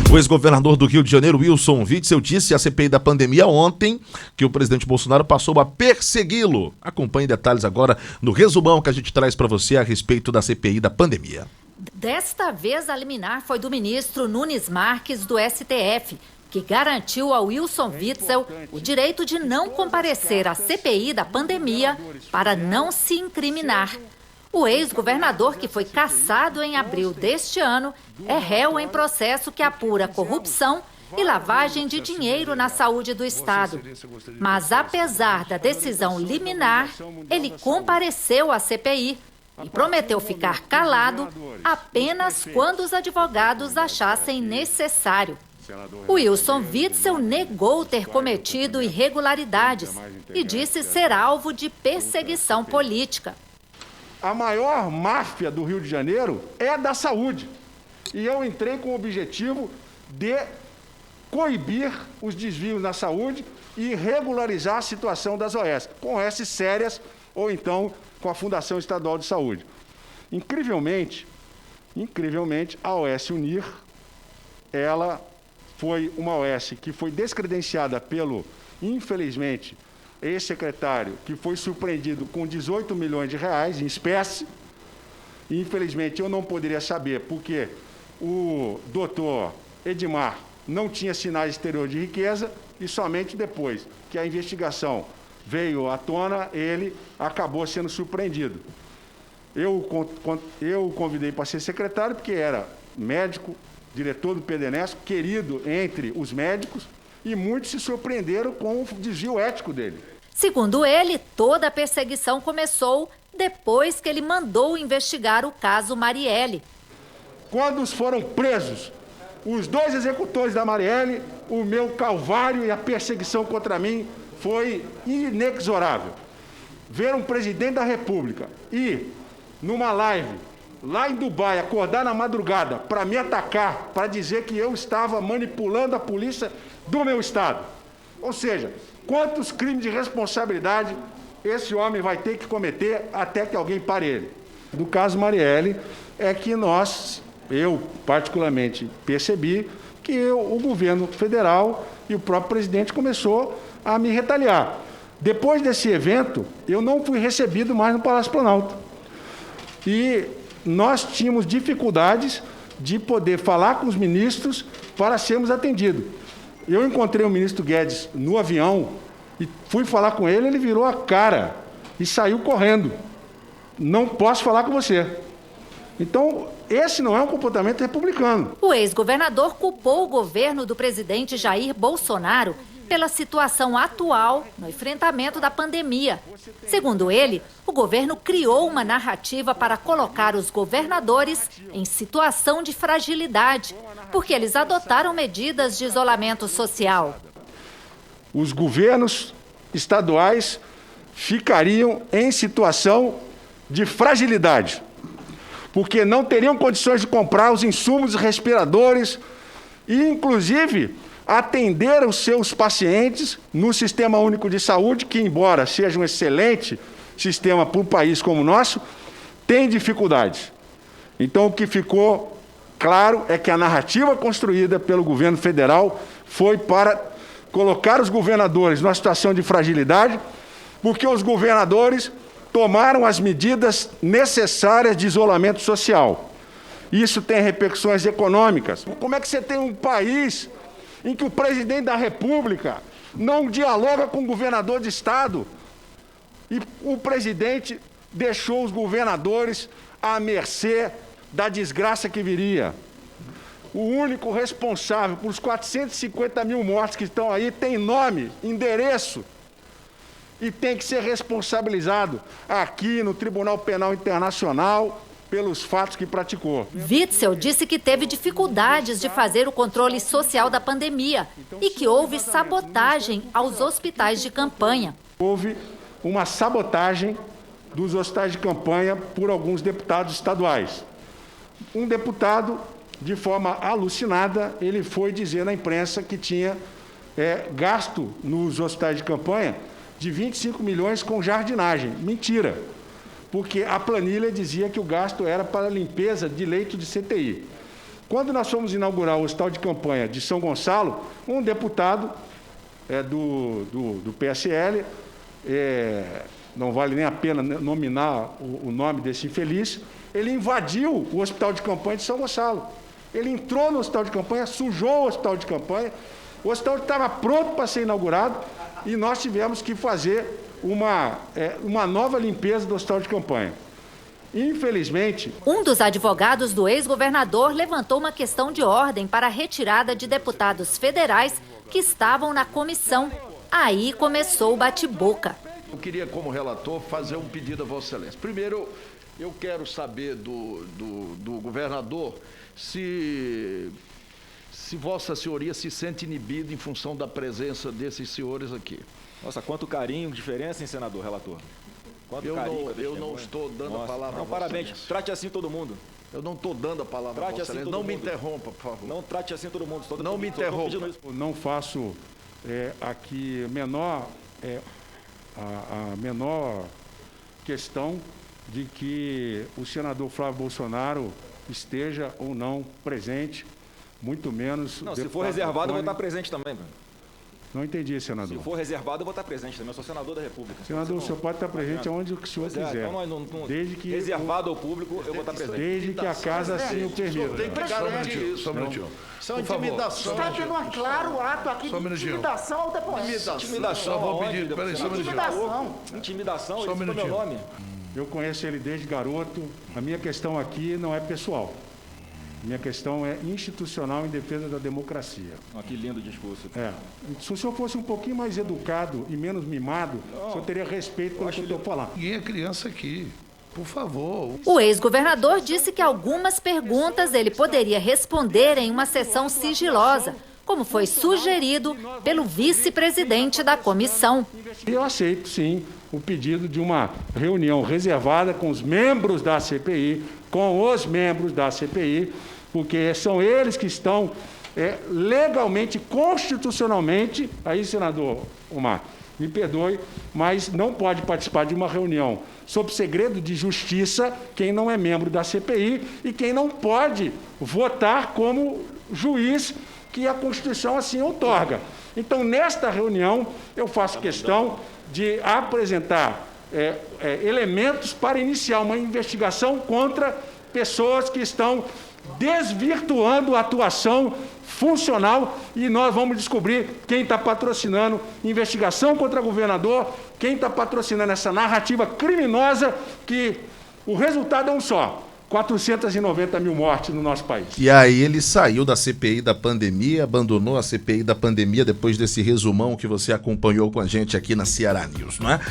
O ex-governador do Rio de Janeiro, Wilson Witzel, disse à CPI da pandemia ontem que o presidente Bolsonaro passou a persegui-lo. Acompanhe detalhes agora no resumão que a gente traz para você a respeito da CPI da pandemia. Desta vez, a liminar foi do ministro Nunes Marques, do STF, que garantiu ao Wilson Witzel o direito de não comparecer à CPI da pandemia para não se incriminar. O ex-governador, que foi cassado em abril deste ano, é réu em processo que apura corrupção e lavagem de dinheiro na saúde do Estado. Mas, apesar da decisão liminar, ele compareceu à CPI e prometeu ficar calado apenas quando os advogados achassem necessário. O Wilson Witzel negou ter cometido irregularidades e disse ser alvo de perseguição política. A maior máfia do Rio de Janeiro é da saúde. E eu entrei com o objetivo de coibir os desvios na saúde e regularizar a situação das OS, com OS sérias ou então com a Fundação Estadual de Saúde. Incrivelmente, a OS Unir, ela foi uma OS que foi descredenciada pelo, infelizmente, ex-secretário, que foi surpreendido com 18 milhões de reais em espécie. E, infelizmente, eu não poderia saber, porque o doutor Edmar não tinha sinais exteriores de riqueza e somente depois que a investigação veio à tona, ele acabou sendo surpreendido. Eu o convidei para ser secretário porque era médico, diretor do PDNESP, querido entre os médicos, e muitos se surpreenderam com o desvio ético dele. Segundo ele, toda a perseguição começou depois que ele mandou investigar o caso Marielle. Quando foram presos os dois executores da Marielle, o meu calvário e a perseguição contra mim foi inexorável. Ver um presidente da República ir numa live lá em Dubai, acordar na madrugada para me atacar, para dizer que eu estava manipulando a polícia do meu estado. Ou seja, quantos crimes de responsabilidade esse homem vai ter que cometer até que alguém pare ele? No caso Marielle, é que eu particularmente percebi que o governo federal e o próprio presidente começou a me retaliar. Depois desse evento, eu não fui recebido mais no Palácio Planalto. E nós tínhamos dificuldades de poder falar com os ministros para sermos atendidos. Eu encontrei o ministro Guedes no avião e fui falar com ele, ele virou a cara e saiu correndo. Não posso falar com você. Então, esse não é um comportamento republicano. O ex-governador culpou o governo do presidente Jair Bolsonaro pela situação atual no enfrentamento da pandemia. Segundo ele, o governo criou uma narrativa para colocar os governadores em situação de fragilidade, porque eles adotaram medidas de isolamento social. Os governos estaduais ficariam em situação de fragilidade, porque não teriam condições de comprar os insumos respiradores e, inclusive, atender os seus pacientes no Sistema Único de Saúde, que, embora seja um excelente sistema para um país como o nosso, tem dificuldades. Então, o que ficou claro é que a narrativa construída pelo governo federal foi para colocar os governadores numa situação de fragilidade, porque os governadores tomaram as medidas necessárias de isolamento social. Isso tem repercussões econômicas. Como é que você tem um país em que o presidente da República não dialoga com o governador de estado e o presidente deixou os governadores à mercê da desgraça que viria? O único responsável por os 450 mil mortes que estão aí tem nome, endereço e tem que ser responsabilizado aqui no Tribunal Penal Internacional pelos fatos que praticou. Witzel disse que teve dificuldades de fazer o controle social da pandemia e que houve sabotagem aos hospitais de campanha. Houve uma sabotagem dos hospitais de campanha por alguns deputados estaduais. Um deputado, de forma alucinada, ele foi dizer na imprensa que tinha gasto nos hospitais de campanha de 25 milhões com jardinagem. Mentira, porque a planilha dizia que o gasto era para limpeza de leito de CTI. Quando nós fomos inaugurar o hospital de campanha de São Gonçalo, um deputado do PSL, não vale nem a pena nominar o nome desse infeliz, ele invadiu o hospital de campanha de São Gonçalo. Ele entrou no hospital de campanha, sujou o hospital de campanha, o hospital estava pronto para ser inaugurado e nós tivemos que fazer uma nova limpeza do hospital de campanha. Infelizmente... Um dos advogados do ex-governador levantou uma questão de ordem para a retirada de deputados federais que estavam na comissão. Aí começou o bate-boca. Eu queria, como relator, fazer um pedido a Vossa Excelência. Primeiro, eu quero saber do governador se Vossa Senhoria se sente inibido em função da presença desses senhores aqui. Nossa, quanto carinho, diferença, hein, senador, relator? Eu não estou dando a palavra a Vossa parabéns. Excelência. Trate assim todo mundo. Eu não estou dando a palavra a Vossa Excelência. Não me interrompa, por favor. Não trate assim todo mundo. Não me interrompa. Eu não faço aqui a menor questão de que o senador Flávio Bolsonaro esteja ou não presente, muito menos... Não, se for reservado, eu vou estar presente também, Bruno. Não entendi, senador. Se for reservado, eu vou estar presente também. Eu sou senador da República. Senador, o senhor pode estar presente aonde o senhor quiser. Então, desde que reservado ao público, eu vou estar presente. Desde que a casa assim o permita. Tem que garantir isso. Só um minutinho. Isso é uma intimidação. Está tendo um claro ato aqui de intimidação ao depoente. Intimidação. Vou pedir, peraí, só um minutinho. Intimidação, Só um esse foi meu minutinho. nome. Eu conheço ele desde garoto. A minha questão aqui não é pessoal. Minha questão é institucional em defesa da democracia. Que lindo discurso. Se o senhor fosse um pouquinho mais educado e menos mimado, o senhor teria respeito pelo que eu estou falando. Ninguém é criança aqui. Por favor. O ex-governador disse que algumas perguntas ele poderia responder em uma sessão sigilosa, como foi sugerido pelo vice-presidente da comissão. Eu aceito, sim, o pedido de uma reunião reservada com os membros da CPI, porque são eles que estão legalmente, constitucionalmente, aí, senador Omar, me perdoe, mas não pode participar de uma reunião sob segredo de justiça quem não é membro da CPI e quem não pode votar como juiz que a Constituição assim outorga. Então, nesta reunião, eu faço questão de apresentar elementos para iniciar uma investigação contra pessoas que estão desvirtuando a atuação funcional e nós vamos descobrir quem está patrocinando investigação contra governador, quem está patrocinando essa narrativa criminosa que o resultado é um só. 490 mil mortes no nosso país. E aí ele saiu da CPI da pandemia, abandonou a CPI da pandemia depois desse resumão que você acompanhou com a gente aqui na Ceará News, não é?